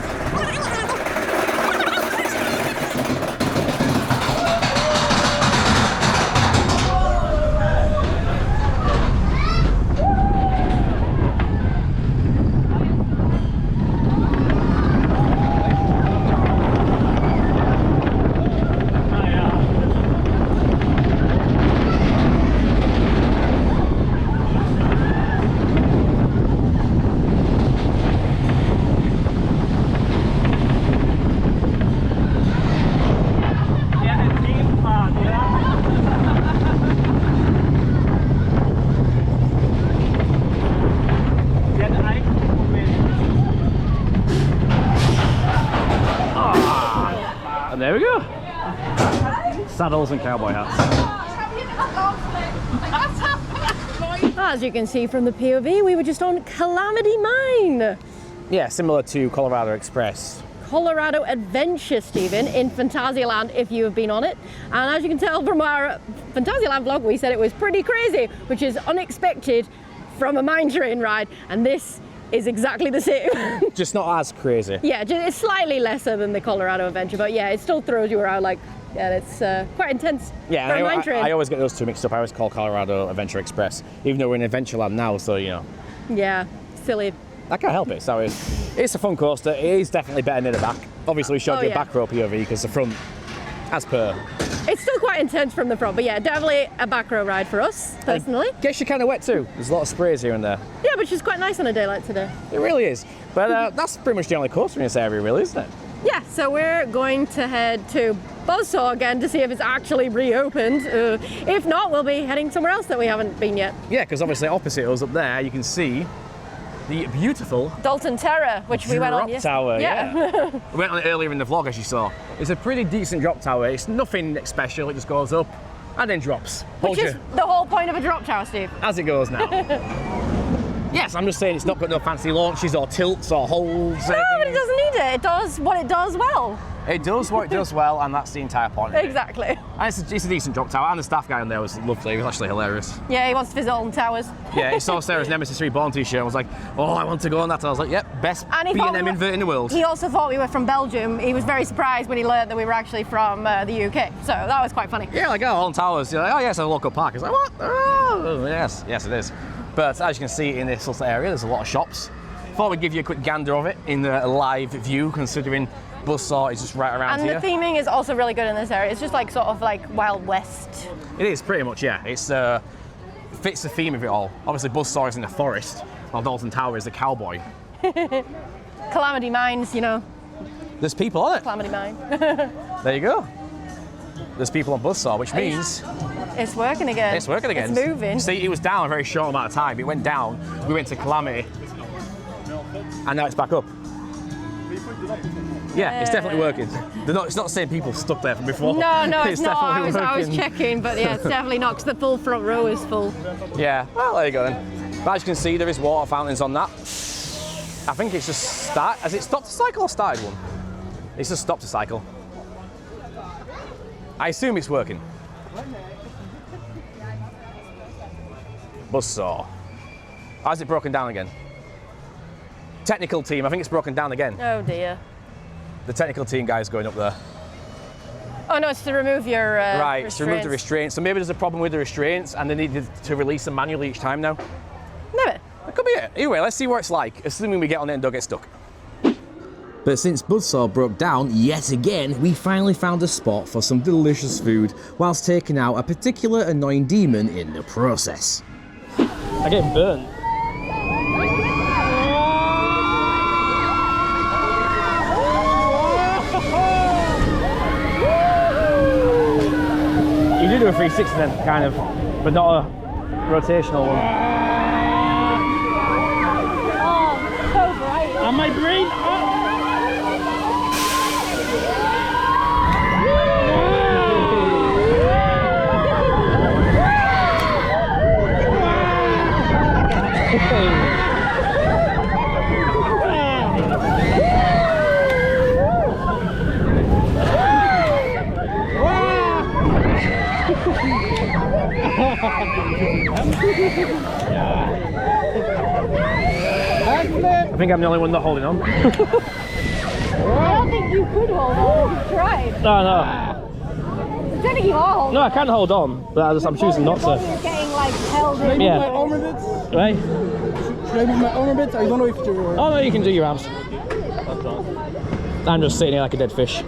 There we go. Saddles and cowboy hats. As you can see from the POV, we were just on Calamity Mine. Yeah, similar to Colorado Express. Colorado Adventure, Stephen, in Phantasialand, if you have been on it. And as you can tell from our Phantasialand vlog, we said it was pretty crazy, which is unexpected from a mine train ride. And this is exactly the same. Just not as crazy. Yeah, it's slightly lesser than the Colorado Adventure, but yeah, it still throws you around like, yeah, it's quite intense Yeah, for a mine train. I always get those two mixed up. I always call Colorado Adventure Express, even though we're in Adventureland now, so you know. Yeah, silly. I can't help it, so it's a fun coaster. It is definitely better near the back. Obviously we showed you a back row POV because the front, as per. It's still quite intense from the front, but yeah, definitely a back row ride for us, personally. Gets you kind of wet too. There's a lot of sprays here and there. Yeah, but she's quite nice on a day like today. It really is. But that's pretty much the only coaster in this area, really, isn't it? Yeah, so we're going to head to Buzzsaw again to see if it's actually reopened. If not, we'll be heading somewhere else that we haven't been yet. Yeah, because obviously opposite us up there, you can see the beautiful Dalton Terra, which we went on drop tower. Yeah. We went on it earlier in the vlog, as you saw. It's a pretty decent drop tower. It's nothing special. It just goes up and then drops. Which is the whole point of a drop tower, Steve. As it goes now. Yes, I'm just saying it's not got no fancy launches or tilts or holds. No, but it doesn't need it. It does what it does well. It does what it does well, and that's the entire point of it. Exactly. And it's a decent drop tower, and the staff guy on there was lovely. He was actually hilarious. Yeah, he wants to visit all the towers. Yeah, he saw Sarah's Nemesis Reborn t-shirt and was like, oh, I want to go on that. And I was like, yep, best B&M invert in the world. He also thought we were from Belgium. He was very surprised when he learned that we were actually from the UK. So that was quite funny. Yeah, like, oh, Holland Towers. You're like, oh, yes, a local park. It's like, what? Oh, yes, it is. But as you can see in this little area, there's a lot of shops. Thought we'd give you a quick gander of it in the live view, considering Buzzsaw is just right around here. And the theming is also really good in this area. It's just like sort of like Wild West. It is pretty much, yeah. It's fits the theme of it all. Obviously, Buzzsaw is in the forest, while Dalton Tower is the cowboy. Calamity Mines, you know. There's people on it. Calamity Mine. There you go. There's people on Buzzsaw, which means it's working again. it's working again. It's moving. See, it was down a very short amount of time. It went down, we went to Calamity, and now it's back up. Yeah, it's definitely working. It's not the same people stuck there from before. No, it's not. I definitely was working. checking, but yeah, it's definitely not, because the full front row is full. Yeah, well, there you go then. But as you can see, there is water fountains on that. I think it's just has it stopped a cycle or started one? It's just stopped a cycle. I assume it's working. Buzzsaw. How's it broken down again? Technical team, I think it's broken down again. Oh dear. The technical team guy's going up there. Oh no, it's to remove your right, restraints. to remove the restraints. So maybe there's a problem with the restraints and they needed to release them manually each time now. Maybe. That could be it. Anyway, let's see what it's like, assuming we get on it and don't get stuck. But since Buzzsaw broke down yet again, we finally found a spot for some delicious food, whilst taking out a particular annoying demon in the process. I'm getting burnt. You do a 360 then, kind of, but not a rotational one. Oh, so bright. And my brain. I think I'm the only one not holding on. I don't think you could hold on if you tried. No. It's only you hold. No, I can hold on, but I'm choosing not to. You're getting like held in. Yeah. My arm a bit? Right? Should I move my arm a bit? I don't know if you're... Oh no, you can do your arms. I'm just sitting here like a dead fish.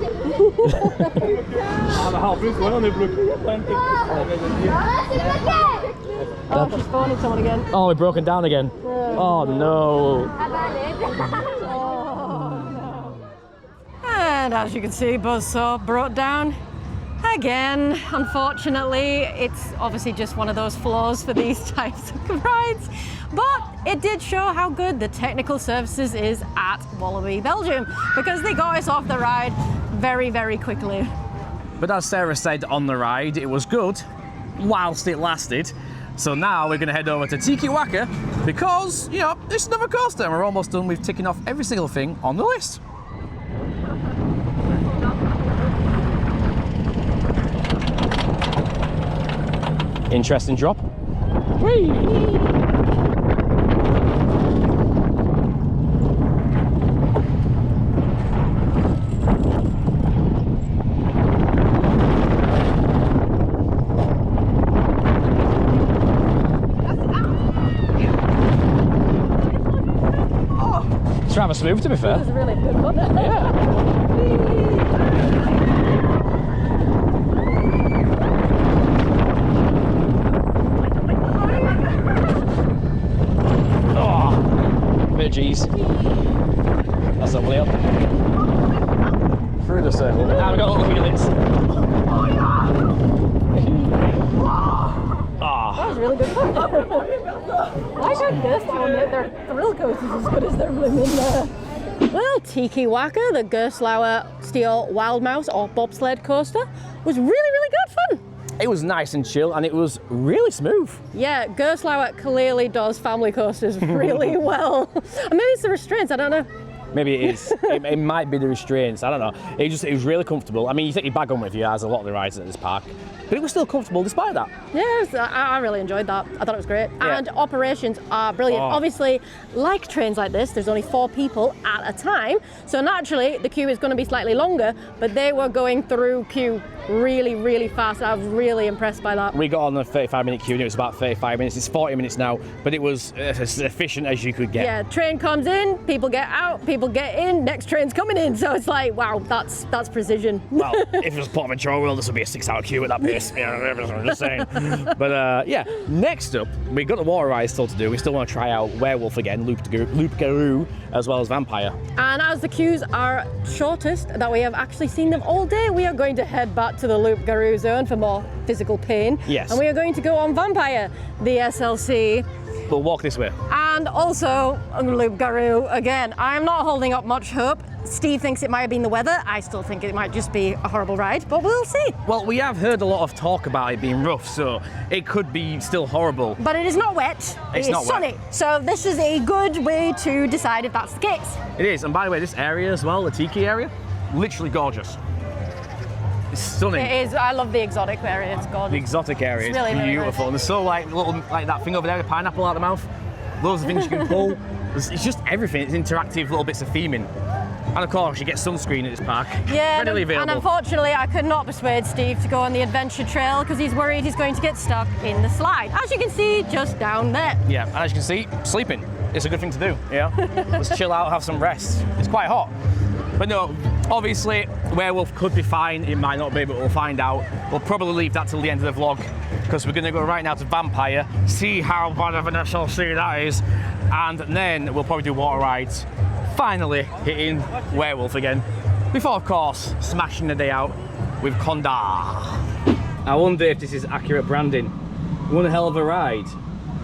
Oh, she's phoning someone again. Oh, we're broken down again. Oh no. And as you can see, Buzzsaw brought down again. Unfortunately, it's obviously just one of those flaws for these types of rides. But it did show how good the technical services is at Walibi Belgium, because they got us off the ride very, very quickly. But as Sarah said on the ride, it was good whilst it lasted. So now we're going to head over to Tiki-Waka because, you know, it's another coaster and we're almost done with ticking off every single thing on the list. Interesting drop. Whee! It's rather smooth, to be fair. This is really good fun. Yeah. Oh, bit of G's. That's a wheel. Through the circle. Now we've got little wheelies. That was really good fun. Why can't this one yet? Their thrill coasters as good as their blooming Well, Tiki-Waka, the Gerstlauer Steel Wild Mouse or bobsled coaster, was really, really good fun. It was nice and chill and it was really smooth. Yeah, Gerstlauer clearly does family coasters really well. Maybe it's the restraints, I don't know. Maybe it is. it might be the restraints. I don't know. It was really comfortable. I mean, you take your bag on with you, as a lot of the rides at this park, but it was still comfortable despite that. Yes, I really enjoyed that. I thought it was great. Yeah. And operations are brilliant. Oh. Obviously, like trains like this, there's only 4 people at a time. So naturally, the queue is going to be slightly longer, but they were going through queue really, really fast. I was really impressed by that. We got on the 35-minute queue and it was about 35 minutes. It's 40 minutes now, but it was as efficient as you could get. Yeah, train comes in, people get out, people get in, next train's coming in. So it's like, wow, that's precision. Well, if it was Port Control World, this would be a 6-hour queue at that pace. I'm just saying. But yeah, next up, we got the water rides still to do. We still want to try out Werewolf again, LOUP-GAROU, as well as Vampire. And as the queues are shortest, that we have actually seen them all day, we are going to head back to the LOUP-GAROU zone for more physical pain. Yes. And we are going to go on Vampire, the SLC. We'll walk this way. And also LOUP-GAROU again. I am not holding up much hope. Steve thinks it might have been the weather. I still think it might just be a horrible ride, but we'll see. Well, we have heard a lot of talk about it being rough, so it could be still horrible. But it is not wet. It's it is not wet. sunny. So this is a good way to decide if that's the case. It is, and by the way, this area as well, the Tiki area, literally gorgeous. It's stunning. It is. I love the exotic area. It's gorgeous. The exotic area It's is really, really beautiful, nice. and there's so like little like that thing over there, the pineapple out the mouth. Loads of things you can pull. It's just everything. It's interactive little bits of theming. And of course, you get sunscreen at this park. Yeah, readily and available. unfortunately, I could not persuade Steve to go on the adventure trail because he's worried he's going to get stuck in the slide. As you can see, just down there. Yeah, and as you can see, sleeping. It's a good thing to do. Yeah, let's chill out, have some rest. It's quite hot, but no. Obviously, Werewolf could be fine. It might not be, but we'll find out. We'll probably leave that till the end of the vlog because we're going to go right now to Vampire, see how bad of an SLC that is, and then we'll probably do water rides. Finally hitting Werewolf again. Before, of course, smashing the day out with Kondaa. I wonder if this is accurate branding. One hell of a ride,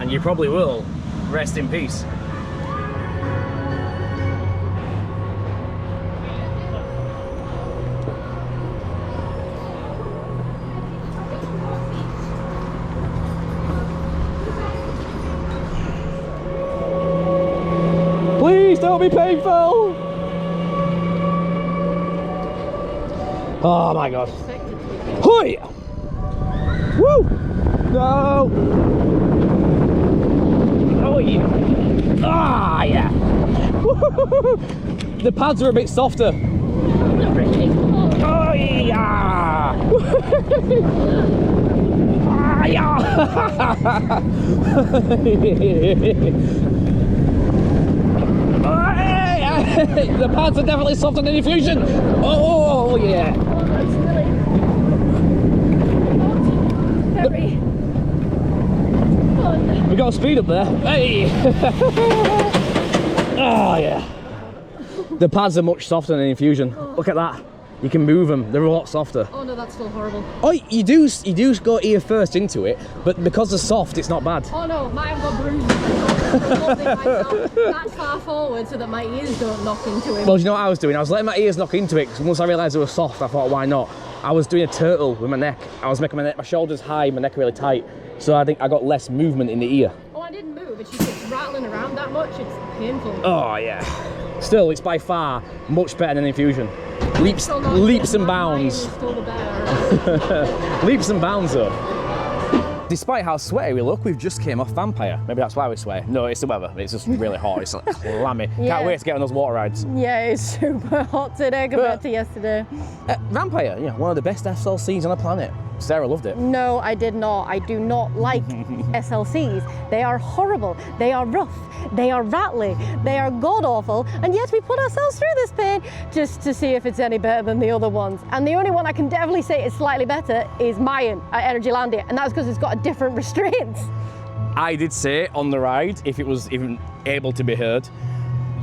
and you probably will. Rest in peace. Please don't be painful! Oh my god. Hoi! Woo! No! Oh yeah! Ah yeah! The pads are a bit softer. Oh yeah! Ah yeah! The pads are definitely softer than Infusion. Oh yeah. Oh, that's really very fun. We got a speed up there. Hey. Oh yeah. The pads are much softer than Infusion. Look at that. You can move them. They're a lot softer. Oh no, that's still horrible. Oh, you do go ear first into it, but because they're soft, it's not bad. Oh no, mine got bruises. That far forward so that my ears don't knock into him. Well, do you know what I was doing? I was letting my ears knock into it, because once I realised they were soft, I thought, why not? I was doing a turtle with my neck. I was making my shoulders high, my neck really tight, so I think I got less movement in the ear. Oh, I didn't move. It's just it's rattling around that much. It's painful. Oh yeah. Still, it's by far much better than Infusion. Leaps and bounds. Still the better. Leaps and bounds though. Despite how sweaty we look, we've just came off Vampire. Maybe that's why we sweat. No, it's the weather. It's just really hot. It's like clammy. Yeah. Can't wait to get on those water rides. Yeah, it's super hot today compared to yesterday. Vampire, yeah, one of the best SLCs on the planet. Sarah loved it. No, I did not. I do not like SLCs. They are horrible. They are rough. They are rattly. They are god-awful. And yet we put ourselves through this pain just to see if it's any better than the other ones. And the only one I can definitely say is slightly better is Mayan at Energylandia. And that's because it's got a different restraints. I did say on the ride, if it was even able to be heard,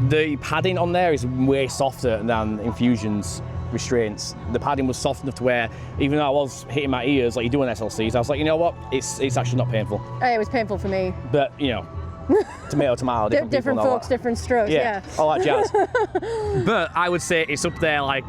the padding on there is way softer than Infusion's restraints. The padding was soft enough to where, even though I was hitting my ears like you do on SLCs, I was like, you know what, it's actually not painful. It was painful for me. But, you know, tomato, tomato, Different people, folks, different strokes, yeah. all that jazz. But I would say it's up there, like,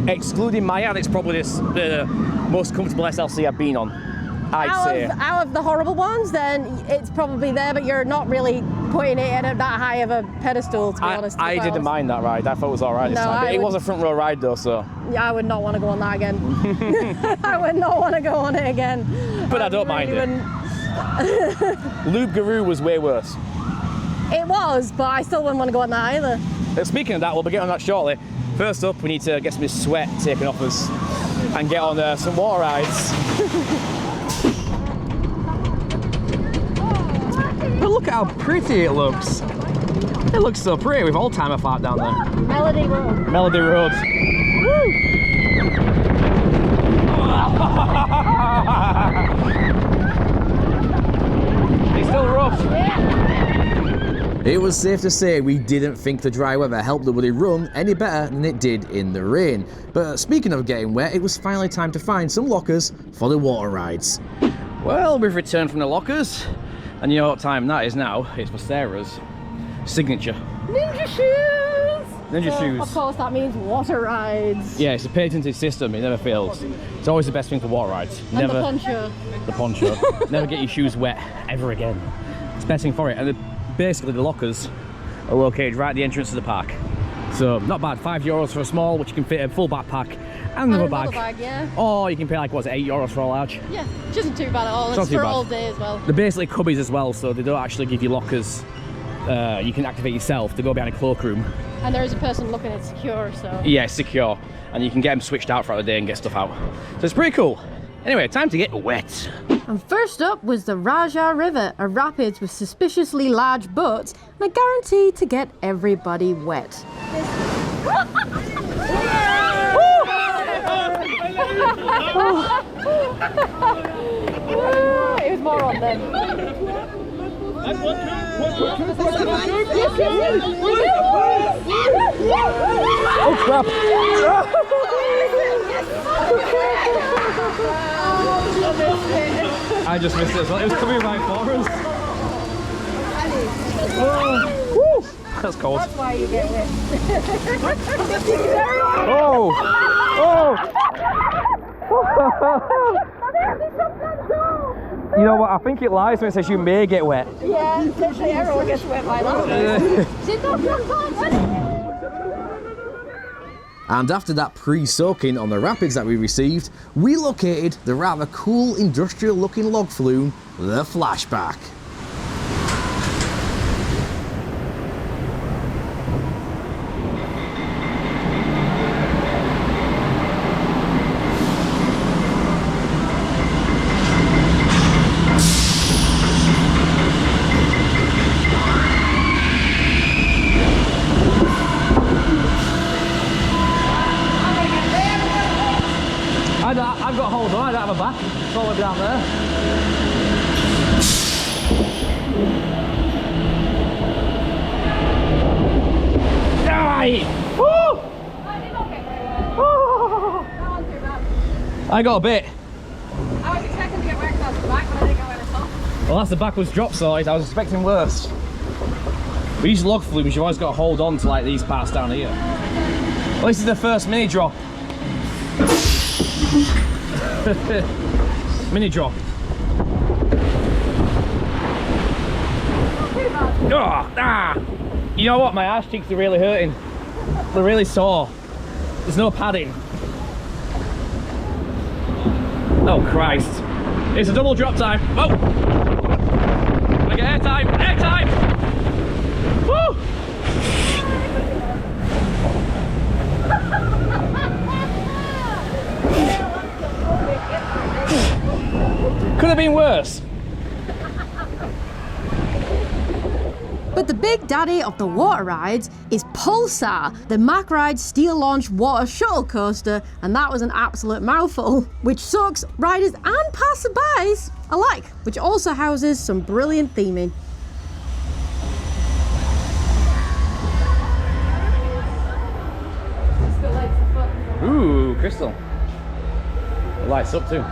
excluding Mayan, it's probably the most comfortable SLC I've been on. I'd say. Out of the horrible ones, then it's probably there, but you're not really putting it at that high of a pedestal, to be honest. I didn't mind that ride. I thought it was all right this time. But it was a front row ride though, so. Yeah, I would not want to go on that again. I would not want to go on it again. But I don't mind it. LOUP-GAROU was way worse. It was, but I still wouldn't want to go on that either. Speaking of that, we'll be getting on that shortly. First up, we need to get some of this sweat taken off us. and get on some water rides. But look at how pretty it looks. It looks so pretty with Oldtimer Park down there. Melody Road. Melody Road. Woo! It's still rough. It was safe to say we didn't think the dry weather helped the Woody run any better than it did in the rain. But speaking of getting wet, it was finally time to find some lockers for the water rides. Well, we've returned from the lockers, and you know what time that is now? It's for Sarah's signature. Ninja shoes! Ninja shoes. Of course, that means water rides. Yeah, it's a patented system, it never fails. It's always the best thing for water rides. And Never the poncho. the poncho. Never get your shoes wet ever again. It's the best thing for it. And basically the lockers are located right at the entrance to the park. So not bad, €5 for a small, which you can fit a full backpack and another bag. Yeah. Or you can pay like, what's it, €8 for a large? Yeah, which isn't too bad at all. It's It's not too for bad. all day as well. They're basically cubbies as well, so they don't actually give you lockers. You can activate yourself to go behind a cloakroom. And there is a person looking at secure, so. Yeah, it's secure. And you can get them switched out throughout the day and get stuff out. So it's pretty cool. Anyway, time to get wet. And first up was the Raja River, a rapids with suspiciously large boats, and a guarantee to get everybody wet. It was more on them. Oh crap! I just missed it as well. It was coming right for us. Oh, that's cold. That's why you get wet. Oh! Oh! You know what? I think it lies when it says you may get wet. Yeah, essentially everyone gets wet by that. And after that pre-soaking on the rapids that we received, we located the rather cool industrial looking log flume, the Flashback. I've got a hold on, I don't have a back. It's all the way down there. Die! Woo! I got a bit. I was expecting to get wet off the back, but I didn't get wet at all. Well, that's the backwards drop side. I was expecting worse. With these log flumes, you've always got to hold on to like these parts down here. Well, this is the first mini drop. Mini drop. Oh, ah. You know what? My ass cheeks are really hurting. They're really sore. There's no padding. Oh Christ! It's a double drop time. Oh! I get airtime. Airtime! Woo! Could have been worse. But the big daddy of the water rides is Pulsar, the Mack Ride steel-launched water shuttle coaster, and that was an absolute mouthful, which sucks riders and passerbys alike, which also houses some brilliant theming. Ooh, crystal. It lights up too.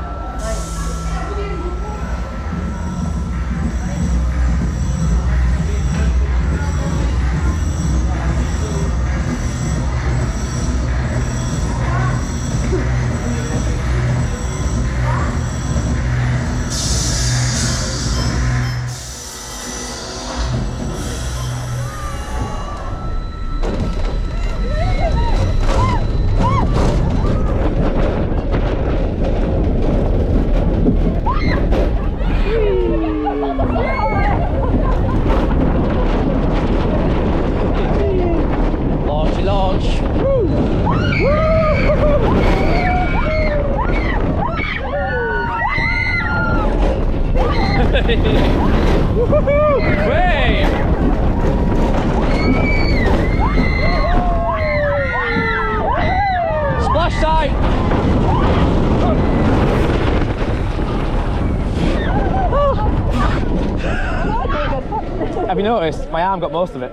you noticed, my arm got most of it.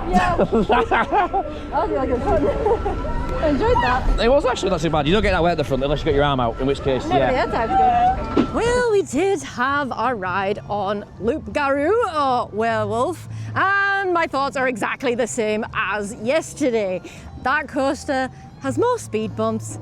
Yeah. That was really good fun. I enjoyed that. It was actually not too bad. You don't get that way at the front unless you got your arm out, in which case, No, yeah. the Airtime's good. Well, we did have our ride on LOUP-GAROU, or Werewolf, and my thoughts are exactly the same as yesterday. That coaster has more speed bumps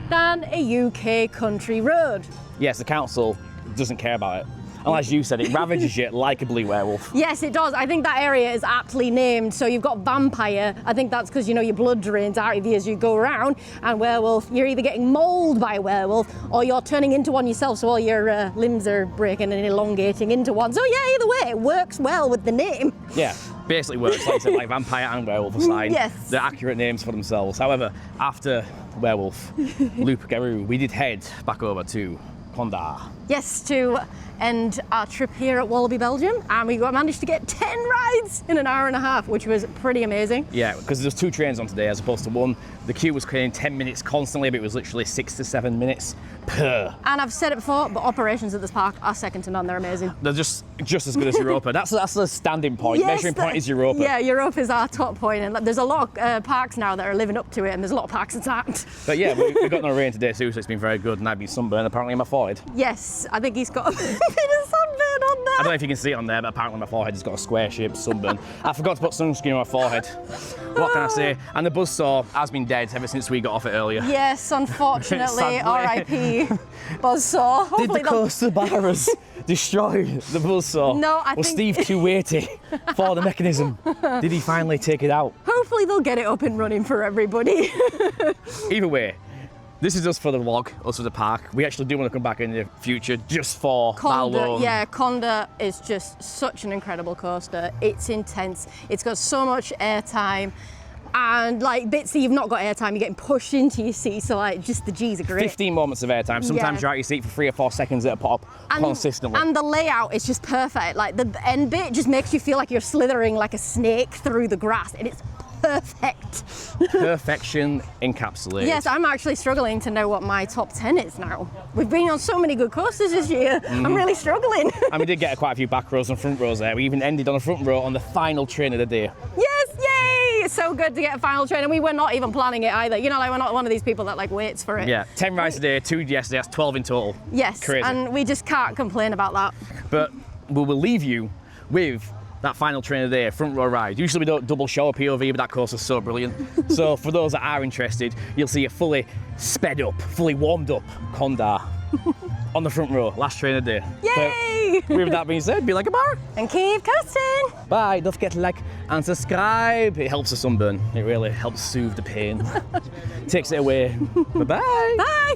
than a UK country road. Yes, the council doesn't care about it. And as you said, it ravages you like a blue werewolf. Yes, it does. I think that area is aptly named. So you've got vampire. I think that's because, you know, your blood drains out of you as you go around. And werewolf, you're either getting mauled by a werewolf or you're turning into one yourself, so all your limbs are breaking and elongating into one. So yeah, either way, it works well with the name. Yeah, basically works, like I said, like vampire and werewolf aside. Yes. They're accurate names for themselves. However, after werewolf, LOUP-GAROU, we did head back over to Kondaa. Yes, to end our trip here at Walibi Belgium, and we managed to get 10 rides in an hour and a half, which was pretty amazing. Yeah, because there's 2 trains on today as opposed to 1. The queue was clearing 10 minutes constantly, but it was literally 6 to 7 minutes per. And I've said it before, but operations at this park are second to none. They're amazing. They're just as good as Europa. That's the standing point. Yes, Measuring point is Europa. Yeah, Europa is our top point, and there's a lot of parks now that are living up to it, and there's a lot of parks that aren't. But yeah, we got no rain today too, so it's been very good, and I've been sunburned apparently on my forehead. Yes, I think he's got a bit of sunburn on there. I don't know if you can see it on there, but apparently my forehead has got a square-shaped sunburn. I forgot to put sunscreen on my forehead. What can I say? And the buzzsaw has been dead ever since we got off it earlier. Yes, unfortunately, Sadly. R.I.P. Buzzsaw. Did the coaster bars destroy the buzzsaw? No, I Was think- Steve too weighty for the mechanism? Did he finally take it out? Hopefully they'll get it up and running for everybody. Either way, this is us for the vlog, us for the park. We actually do want to come back in the future just for that alone. Yeah, Kondaa is just such an incredible coaster. It's intense. It's got so much airtime. And like bits that you've not got airtime, you're getting pushed into your seat. So like just the G's are great. 15 moments of airtime. Sometimes Yeah. you're out your seat for 3 or 4 seconds at a pop, consistently. And the layout is just perfect. Like the end bit just makes you feel like you're slithering like a snake through the grass, and it's perfect. Perfection encapsulated. Yes, I'm actually struggling to know what my top 10 is now. We've been on so many good coasters this year. I'm really struggling. And we did get quite a few back rows and front rows there. We even ended on the front row on the final train of the day. Yes, yay! It's so good to get a final train, and we were not even planning it either. You know, like we're not one of these people that like waits for it. Yeah, 10 rides today, 2 yesterday, that's 12 in total. Yes, Crazy. and we just can't complain about that. But we will leave you with that final train of the day, front row ride. Usually we don't double show a POV, but that course is so brilliant. So for those that are interested, you'll see a fully sped up, fully warmed up Kondaa on the front row, last train of the day. Yay! But with that being said, be like a bar. And keep coasting! Bye, don't forget to like and subscribe. It helps the sunburn. It really helps soothe the pain. Takes it away. Bye-bye. Bye!